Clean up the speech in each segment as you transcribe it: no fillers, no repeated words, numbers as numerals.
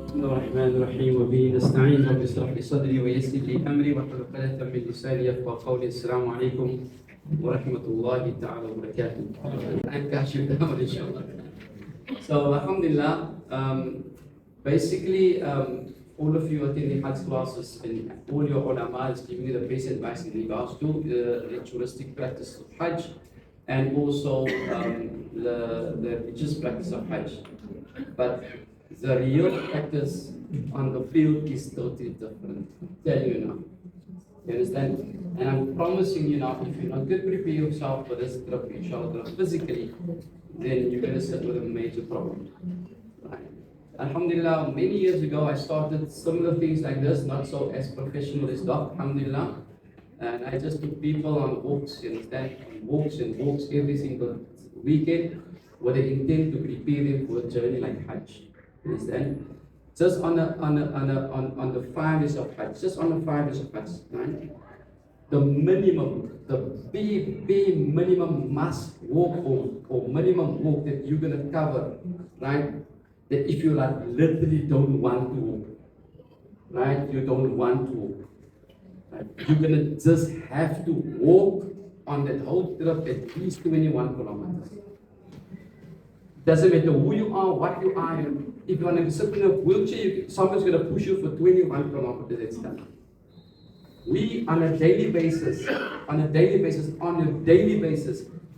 بسم الله الرحمن الرحيم وبه نستعين رب اشرح لي صدري ويسر لي امري واحلل عقدة من لساني يفقهوا قولي. السلام عليكم ورحمة الله تعالى وبركاته. I'm Kashief Damon, inshallah. So alhamdulillah, basically all of you attending Hajj classes and all your ulama is giving you the best advice in regards to the ritualistic practice of Hajj and also the religious practice of Hajj. But the real practice on the field is totally different. I'm telling you now. You understand? And I'm promising you now, if you're not going to prepare yourself for this trip, inshallah, physically, then you're going to sit with a major problem. Right? Alhamdulillah, many years ago, I started similar things like this, not so as professional as that, alhamdulillah. And I just took people on walks, you understand? Walks and walks every single weekend with the intent to prepare them for a journey like Hajj. You understand? Just on the 5 days of Hajj, just on the 5 days of Hajj, right? The minimum, the bare minimum must walk or minimum walk that you're gonna cover, right? That if you like literally don't want to walk, right? You don't want to walk, right? You're gonna just have to walk on that whole trip at least 21 kilometers. Doesn't matter who you are, what you are. If you want to sit in a wheelchair, someone's going to push you for 21 kilometers. It's done. We, on a daily basis,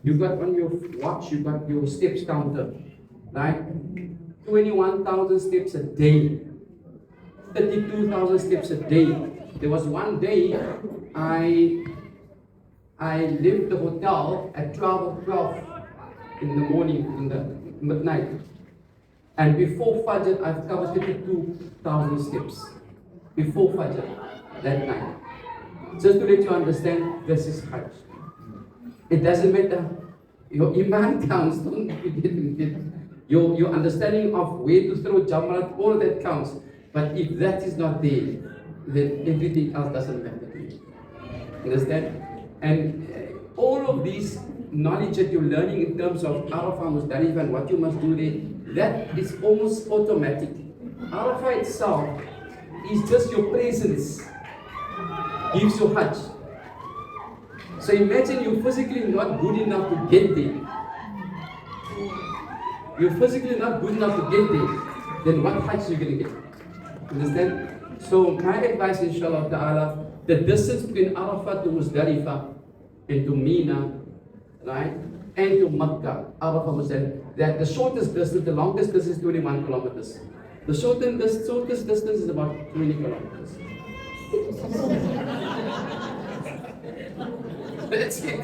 you got on your watch, you got your steps counter, right? 21,000 steps a day, 32,000 steps a day. There was one day I left the hotel at 12 in the morning, in the midnight. And before Fajr, I've covered 32,000 steps. Before Fajr, that night. Just to let you understand, this is Hajj. It doesn't matter. Your iman counts, don't forget it. Your understanding of where to throw Jamrat, all that counts. But if that is not there, then everything else doesn't matter to you. Understand? And all of these knowledge that you're learning in terms of Arafah, Muzdalifah, and what you must do there, that is almost automatic. Arafah itself is just your presence, gives you Hajj. So imagine you're physically not good enough to get there. You're physically not good enough to get there, then what Hajj are you going to get? Understand? So my advice, inshallah ta'ala, the distance between Arafah to Muzdalifah and to Mina, right, and to Makkah, Arafah Muzdalifah, that the shortest distance, the longest distance is 21 kilometers. The shortest distance is about 20 kilometers. That's it.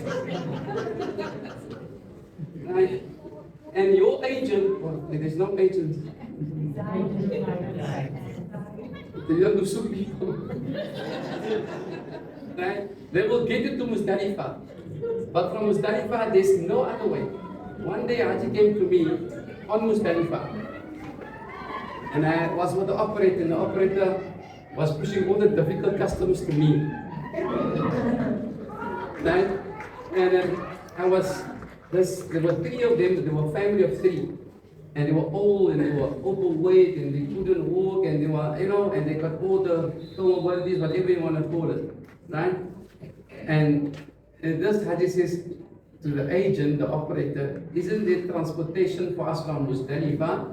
Right? And your agent, well, there's no agent. They don't do soup people. Right? They will get you to Muzdalifah. But from Muzdalifah, there's no other way. One day Haji came to me on Muzdalifah. And I was with the operator, and the operator was pushing all the difficult customers to me. Right? And there were 3 of them, they were a family of 3. And they were old, and they were overweight, and they couldn't walk, and they were, and they got all the comorbidities, whatever you want to call it. Right? And this Haji says to the agent, the operator, isn't there transportation for us from Muzdalifah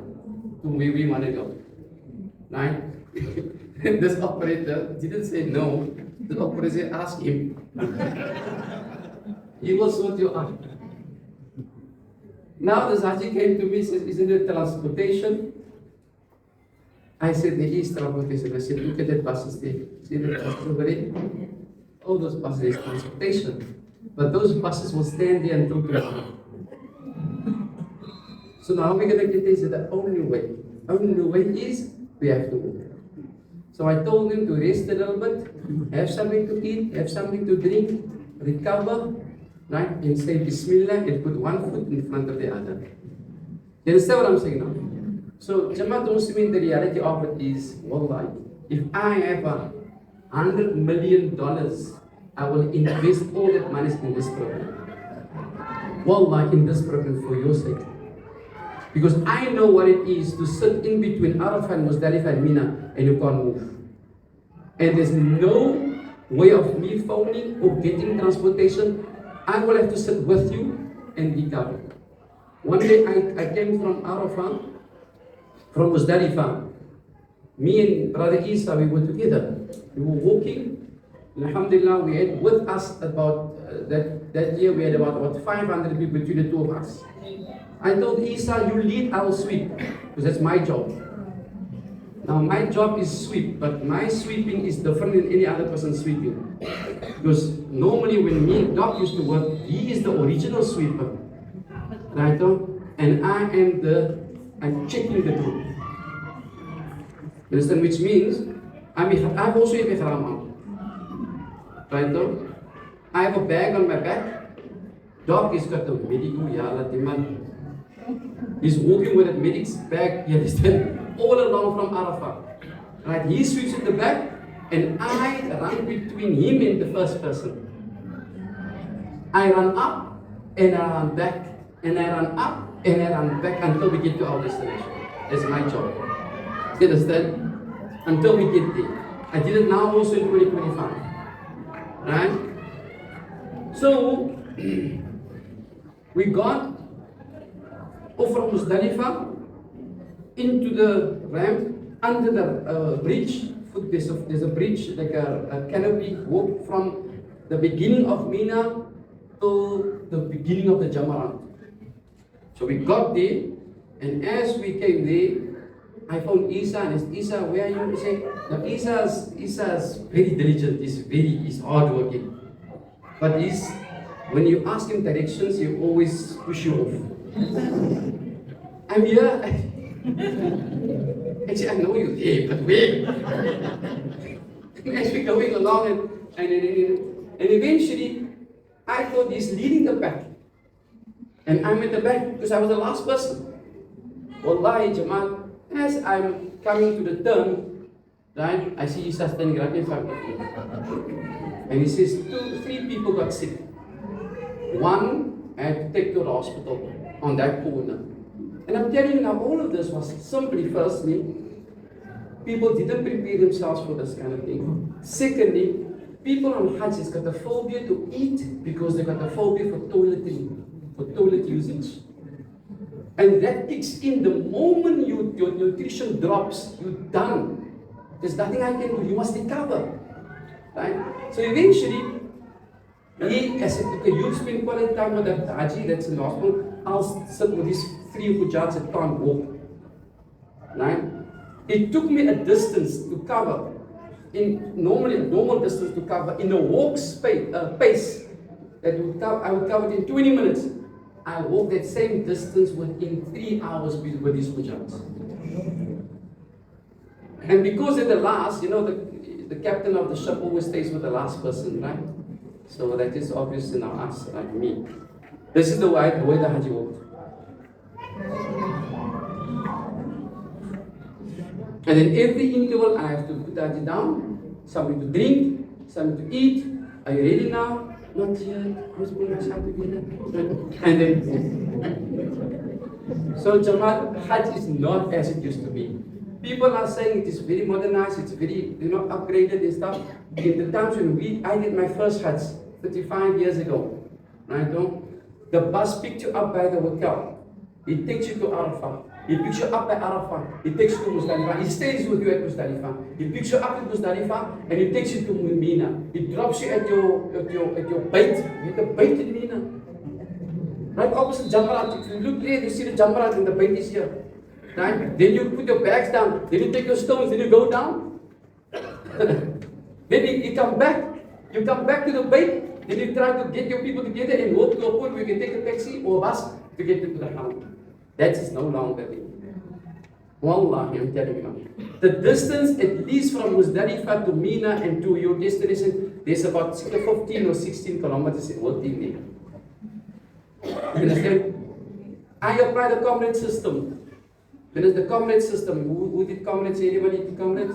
to where we want to go? Right? And this operator didn't say no. The operator said, ask him. He will sort you out. Now this Haji came to me and said, isn't there transportation? I said, there is transportation. I said, look at that buses there. See the buses over there? All those buses is transportation. But those buses will stand there until tomorrow. So now we're going to get this. The only way is we have to walk. So I told him to rest a little bit, have something to eat, have something to drink, recover, right? And say Bismillah and put one foot in front of the other. You understand what I'm saying now? So Jamaat Muslimin, the reality of it is, wallahi, if I have $100 million, I will invest all that money in this program. Wallahi, in this program for your sake. Because I know what it is to sit in between Arafah and Muzdalifah and Mina and you can't move. And there's no way of me phoning or getting transportation. I will have to sit with you and be covered. One day I came from Arafah, from Muzdalifah. Me and Brother Isa, we were together. We were walking. And alhamdulillah, we had with us about, that year we had about 500 people between the two of us. I told Isa, you lead, I will sweep. Because that's my job. Now my job is sweep, but my sweeping is different than any other person sweeping. Because normally when me and Doc used to work, he is the original sweeper. Right? And I'm checking the group. Understand? Which means, I've also have ihram on. Right? I have a bag on my back. Doc has got a medical, he's walking with a medic's bag, you understand, all along from Arafah. Right? He sweeps at the back, and I run between him and the first person. I run up, and I run back, and I run up, and I run back until we get to our destination. That's my job. You understand? Until we get there. I did it now also in 2025. Right? So, we got off from Muzdalifah into the ramp under the bridge. There's a bridge, like a canopy, walk from the beginning of Mina to the beginning of the Jamarat. So we got there, and as we came there, I found Isa and asked, Isa, where are you? He said, now Isa's very diligent, he's hardworking. But when you ask him directions, he always push you off. I'm here. Actually, I know you're there, but where? As we're going along, and eventually, I thought he's leading the pack. And I'm at the back because I was the last person. Wallahi, Jamal, as I'm coming to the turn, right, I see Isa standing right in front of me. And he says, 3 people got sick. One I had to take to the hospital on that corner. And I'm telling you now, all of this was simply, firstly, people didn't prepare themselves for this kind of thing. Secondly, people on Hajj has got a phobia to eat because they've got a phobia for toileting, for toilet usage. And that kicks in the moment your nutrition drops, you're done. There's nothing I can do, you must recover. Right? So eventually, I said, okay, you spend quality time with that Haji that's in the hospital, I'll sit with these 3 Hujjats that can't walk. Right? It took me a distance to cover, normally a normal distance to cover, in a walk pace, that I would cover it in 20 minutes. I walked that same distance within 3 hours with these Hujjats. And because they're the last, the captain of the ship always stays with the last person, right? So that is obvious in us, like me. This is the way the Haji walked. And then every interval I have to put the Haji down, something to drink, something to eat. Are you ready now? Not yet. Let's put myself together. And then, so Jamal, Hajj is not as it used to be. People are saying it is very modernized, it's very, upgraded and stuff. In the times when I did my first Hajj, 35 years ago, right? The bus picked you up by the hotel. It takes you to Arafah. He picks you up at Arafah. He takes you to Muzdalifah. He stays with you at Muzdalifah. He picks you up at Muzdalifah and he takes you to Mina. He drops you at your bait. You have the bait in Mina. Right opposite Jamarat. If you look there, you see the Jamarat and the bait is here. Right? Then you put your bags down. Then you take your stones. Then you go down. Then you come back. You come back to the bait. Then you try to get your people together and walk to a point where you can take a taxi or a bus to get to the town. That is no longer there. Wallahi, I'm telling you. The distance, at least from Muzdalifah to Mina and to your destination, there's about 15 or 16 kilometers working there. You understand? I apply the comrade system. When is the comrade system? Who did comrades? Anybody did comrades?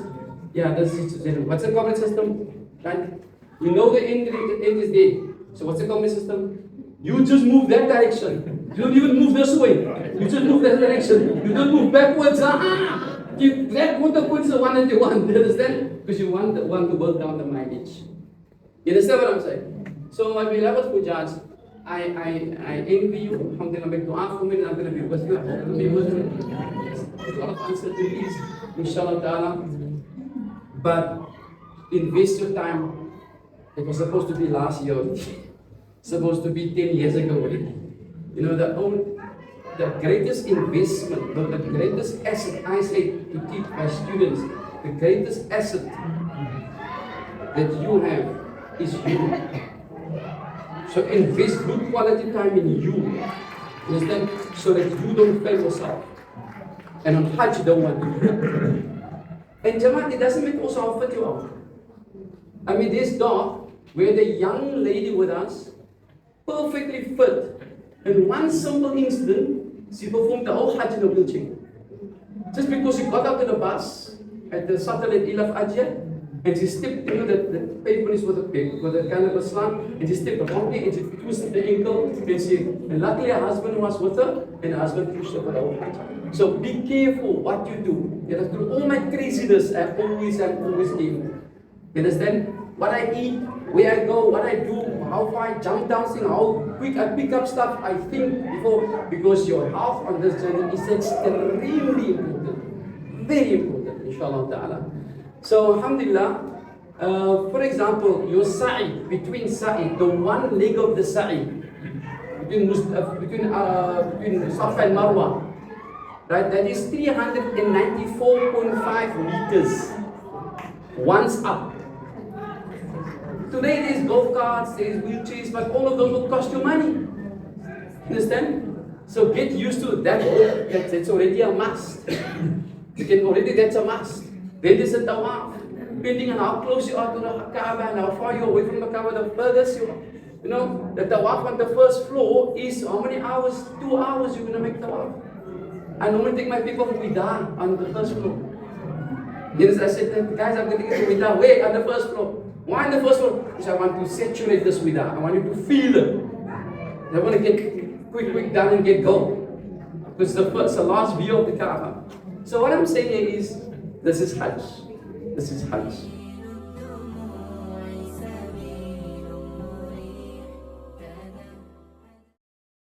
Yeah, that's it. What's the comrade system? Right? You know the end is there. So what's the comrade system? You just move that direction. You don't even move this way. You just move that direction. You don't move backwards. You that motor is the one that you want. You understand? Because you want to work down the mileage. You understand what I'm saying? So my beloved Hujjaj, I envy you. Alhamdulillah, make dua for me, and I'm going to be with you. I'm going to be with you. There's a lot of uncertainties, inshallah ta'ala. But invest your time. It was supposed to be last year. Supposed to be 10 years ago already. You know, the greatest investment, the greatest asset, I say to teach my students, the greatest asset that you have is you. So invest good quality time in you. Understand? So that you don't fail yourself. And on Hajj, you don't want to do that. And Jamaat, it doesn't make also how fit you are. I mean, this dog, we had a young lady with us, perfectly fit. And one simple incident, she performed the whole Hajj in a wheelchair. Just because she got out of the bus at the Saturday Ilaf Ajiyah, and she stepped, you know, the pavement is with a kind of a slant, and she stepped wrongly and she twisted the ankle, and luckily her husband was with her, and her husband pushed her for the whole Hajj. So be careful what you do. You know, through all my craziness, I'm always careful. You understand? What I eat, where I go, what I do, how far I jump down, how quick I pick up stuff, I think before, because your health on this journey is extremely important. Very important, inshallah ta'ala. So, alhamdulillah, for example, your sa'i, between sa'i, the one leg of the sa'i, between Safa and Marwa, right, that is 394.5 meters, once up. Today there is go-karts, there is wheelchairs, but all of those will cost you money. Understand? So get used to that. That's already a must. That's a must. Then there's a tawaf. Depending on how close you are to the Kaaba and how far you're away from the Kaaba, the furthest you are. You know, the tawaf on the first floor is how many hours? 2 hours you're going to make tawaf. I normally take my people for Wida on the first floor. Yes, I said, guys, I'm going to get Wida. Wait, on the first floor. Why on the first floor? Because I want to saturate this Wida. I want you to feel it. I want to get quick done and get going. Because the last view of the Kaaba. So what I'm saying is, this is Hajj. This is Hajj.